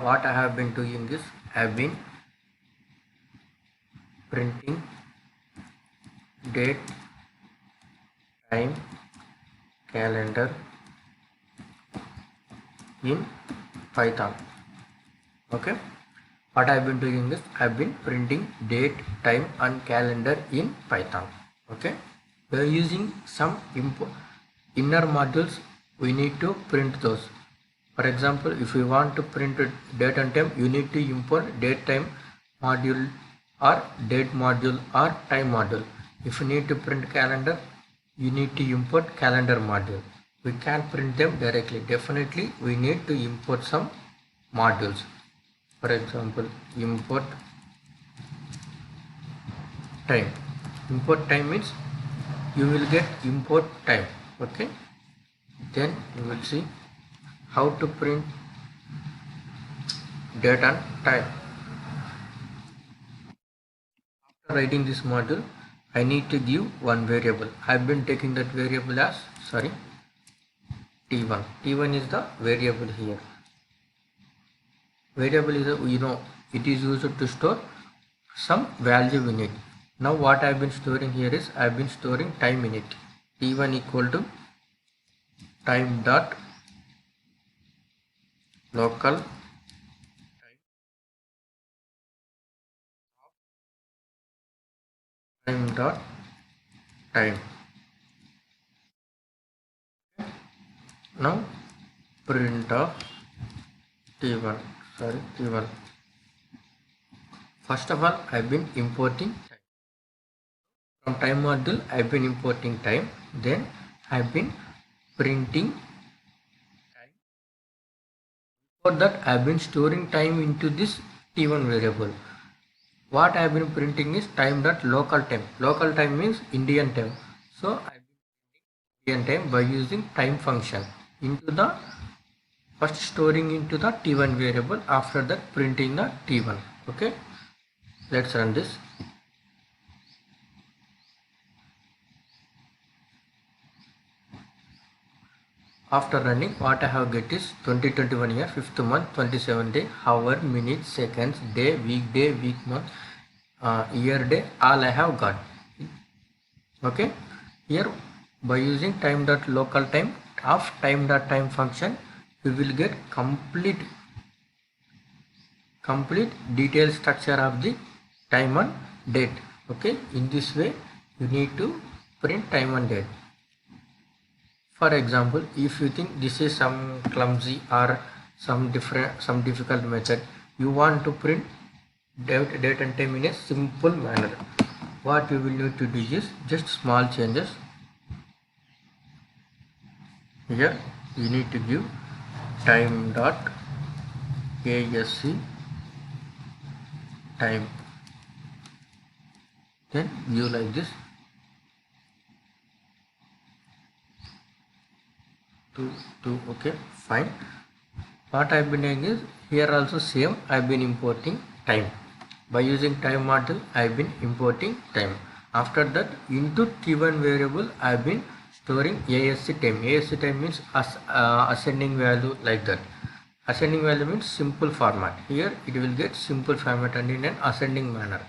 what I have been doing is I have been printing date, time, calendar in Python. Okay, what I've been doing is I've been printing date, time and calendar in Python. Okay, we are using some inner modules. We need to print those. For example, if you want to print date and time, you need to import date time module or date module or time module. If you need to print calendar, you need to import calendar module. We can't print them directly. Definitely we need to import some modules. For example, import time. Import time means you will get import time. Okay, then you will see how to print date and time. After writing this module, I need to give one variable. I've been taking that variable as t1. T1 is the variable here. Variable is it is used to store some value in it. Now what I've been storing here is I've been storing time in it. T1 equal to time dot local time dot time. Now print of t1. T1. First of all, I've been importing time. From time module, I've been importing time. Then I've been printing time. For that, I've been storing time into this t1 variable. What I've been printing is time dot local time. Local time means Indian time. So I've been printing Indian time by using time function into the first storing into the t1 variable, after that printing the t1. Okay, let's run this. After running, what I have get is 2021 year, 5th month, 27 day, hour, minutes, seconds, day, week, month, year, day, all I have got. Okay, here by using time dot local time of time dot time function, we will get complete detailed structure of the time and date. Okay, in this way you need to print time and date. For example, if you think this is some clumsy or some difficult method, you want to print date and time in a simple manner, what you will need to do is just small changes. Here you need to give time dot ASC time, then view like this. Okay, fine. What I've been doing is here also same, I've been importing time. By using time module, I've been importing time. After that, into t1 variable, I've been storing ASC time. ASC time means ascending value, like that. Ascending value means simple format. Here it will get simple format and in an ascending manner.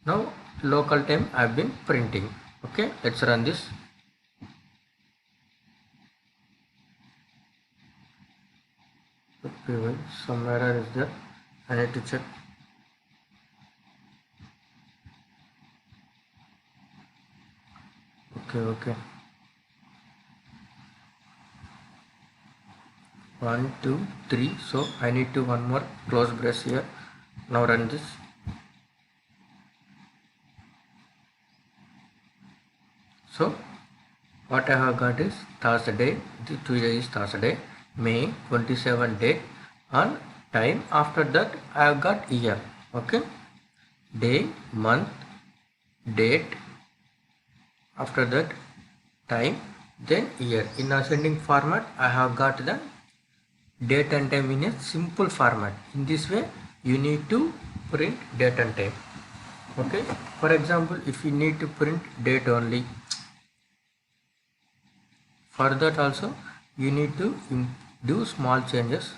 Now local time I've been printing. Okay, let's run this. Okay, some error is there. I need to check. Okay. 1, 2, 3. So I need to one more close brace here. Now run this. So what I have got is Thursday. Today is Thursday, May 27 date and time. After that I have got year. Okay, day, month, date, after that time, then year. In ascending format I have got the date and time in a simple format. In this way you need to print date and time. Okay, for example, if you need to print date only, for that also you need to do small changes.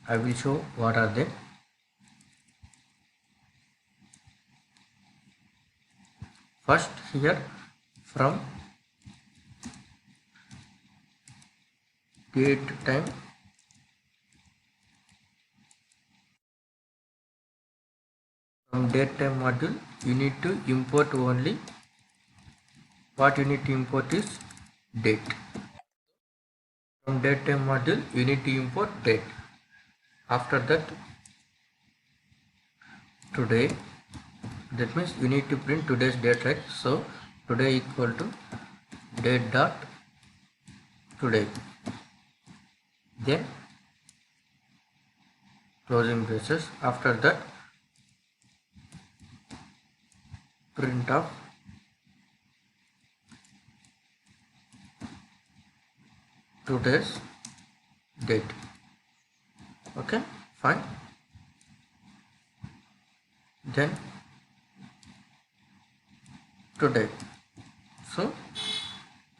I will show what are they. First here from date time, from date time module you need to import only what you need to import is date. From date time module you need to import date. After that today, that means you need to print today's date, right? So today equal to date dot today, then closing braces. After that print of today's date. Okay, fine. Then today. So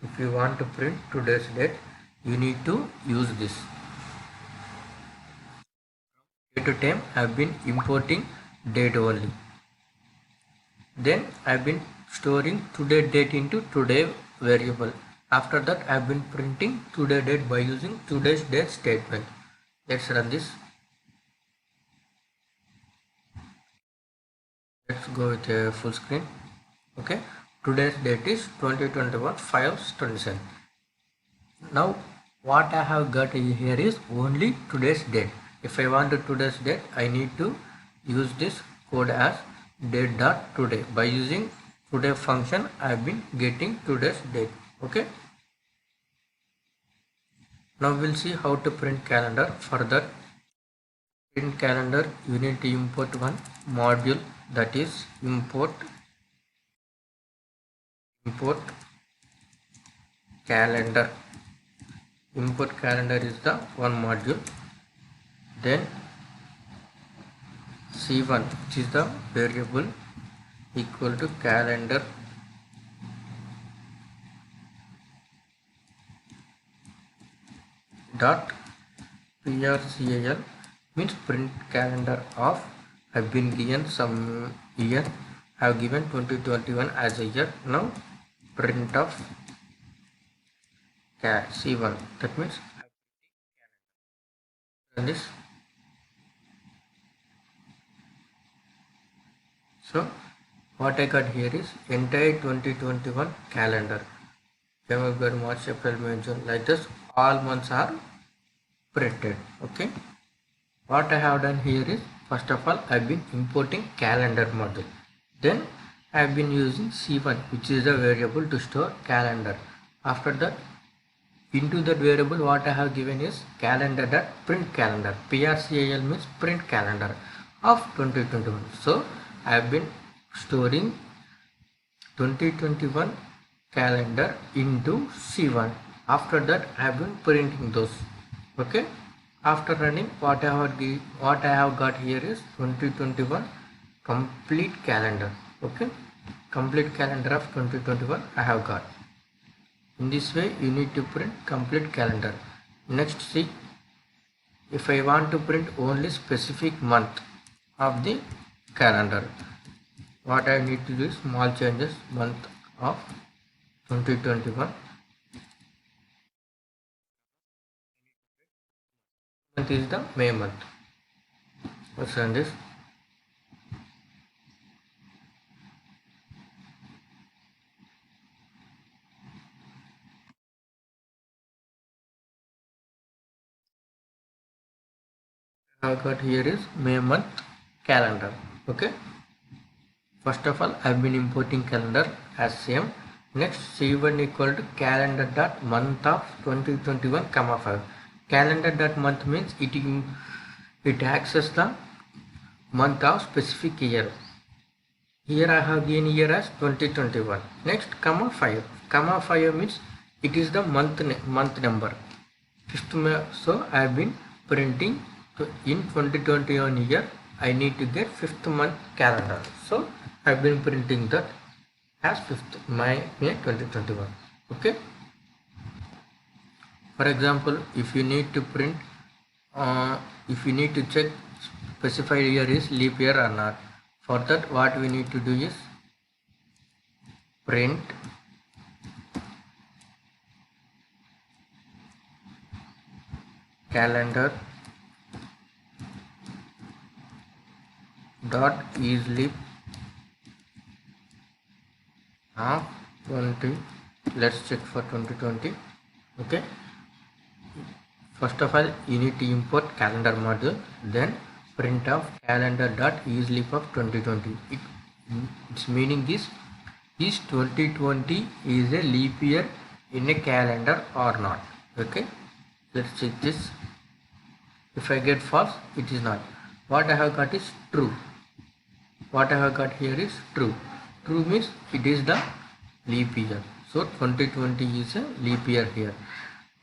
if you want to print today's date, you need to use this. Date to time I have been importing date only. Then I have been storing today date into today variable. After that I have been printing today date by using today's date statement. Let's run this. Let's go with a full screen. Okay, today's date is 2021 5/27. Now what I have got here is only today's date. If I want today's date, I need to use this code as date dot today. By using today function I have been getting today's date. Okay, now we'll see how to print calendar. For that, print calendar you need to import one module, that is import calendar. Import calendar is the one module. Then C1, which is the variable, equal to calendar dot prcal, means print calendar of, have been given some year, have given 2021 as a year. Now print of C1, that means this. So what I got here is entire 2021 calendar. February, March, April, May, June, like this all months are printed. Okay, what I have done here is, first of all I have been importing calendar module. Then I have been using C1, which is a variable to store calendar. After that, into that variable what I have given is calendar dot print calendar. PRCAL means print calendar of 2021. So I have been storing 2021 calendar into C1. After that I have been printing those. Okay, after running, what I have got here is 2021 complete calendar. Okay, complete calendar of 2021 I have got. In this way you need to print complete calendar. Next, see, if I want to print only specific month of the calendar, what I need to do is small changes, month of 2021. Month is the May month. Let's run this. I got here is May month calendar. Okay, first of all I have been importing calendar as same. Next, C1 equal to calendar dot month of 2021 comma 5. Calendar dot month means it accesses the month of specific year. Here I have given year as 2021. Next, comma 5. Comma 5 means it is the month number. So I have been printing in 2021 year. I need to get 5th month calendar. So I have been printing that as 5th May 2021. Okay. For example, if you need to print if we need to check specified year is leap year or not. For that, what we need to do is print calendar dot isleap of 20. Let's check for 2020. Okay, first of all you need to import calendar module, then print of calendar dot isleap of 2020. Its meaning is 2020 is a leap year in a calendar or not. Okay, let's check this. If I get false, it is not. What I have got is true. What I have got here is true. True means it is the leap year. So 2020 is a leap year here.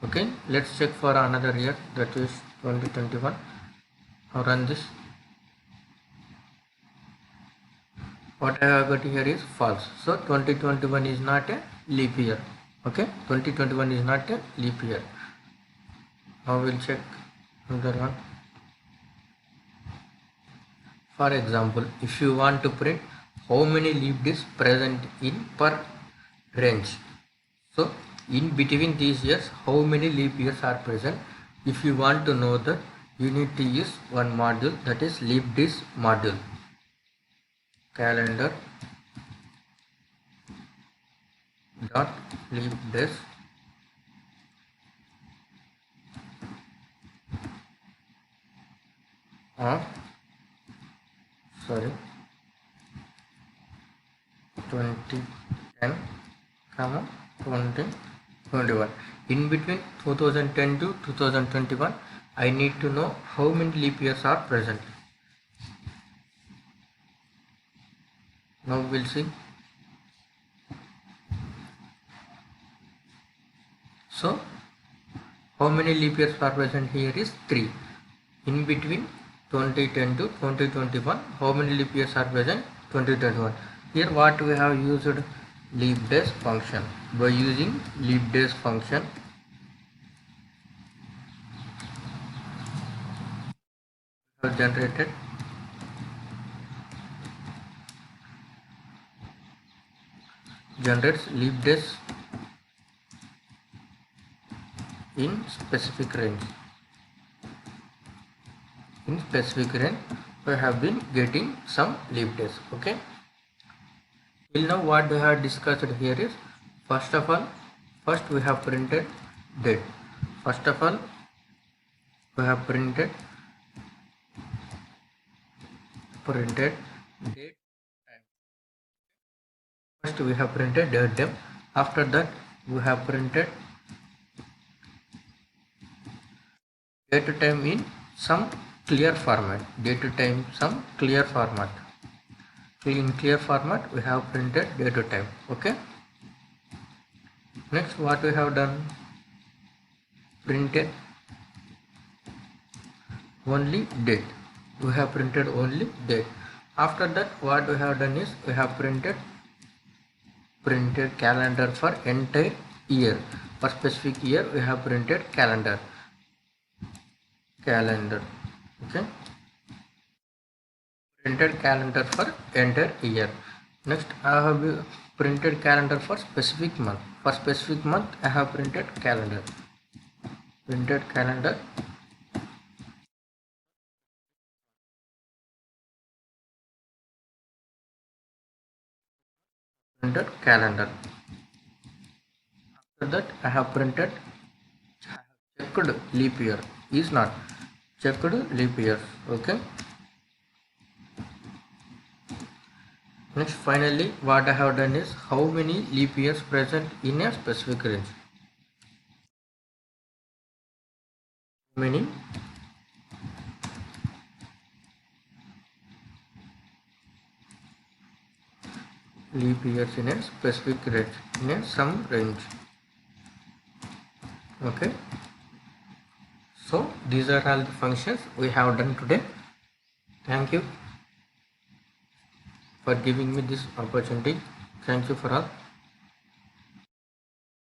Okay, let's check for another year, that is 2021. I'll run this. What I have got here is false. So 2021 is not a leap year. Okay, 2021 is not a leap year. Now we'll check another one. For example, if you want to print how many leap days present in per range, so in between these years how many leap years are present, if you want to know that, you need to use one module, that is leap days module. Calendar dot leap days of 2010, 2021. In between 2010 to 2021, I need to know how many leap years are present. Now we'll see. So how many leap years are present here is 3. In between 2010 to 2021, how many leap years are present? 2021. Here what we have used, leap days function. By using leap days function, we have generates leap days in specific range. In specific range, we have been getting some leap days. Okay, till now what we have discussed here is, first of all, first we have printed date. First of all, we have printed date time. First we have printed date time. After that we have printed date time in some clear format. Date time some clear format. In clear format we have printed date time. Okay, next what we have done, printed only date. We have printed only date. After that what we have done is, we have printed calendar for entire year. For specific year we have printed calendar. Okay, printed calendar for entire year. Next I have printed calendar for specific month. For specific month I have printed calendar. Printed calendar calendar. After that I have printed checked leap year, is not checked leap year. Okay, next finally what I have done is, how many leap years present in a specific range. Many leap years in a specific range, in a some range. Okay, so these are all the functions we have done today. Thank you for giving me this opportunity. Thank you for all.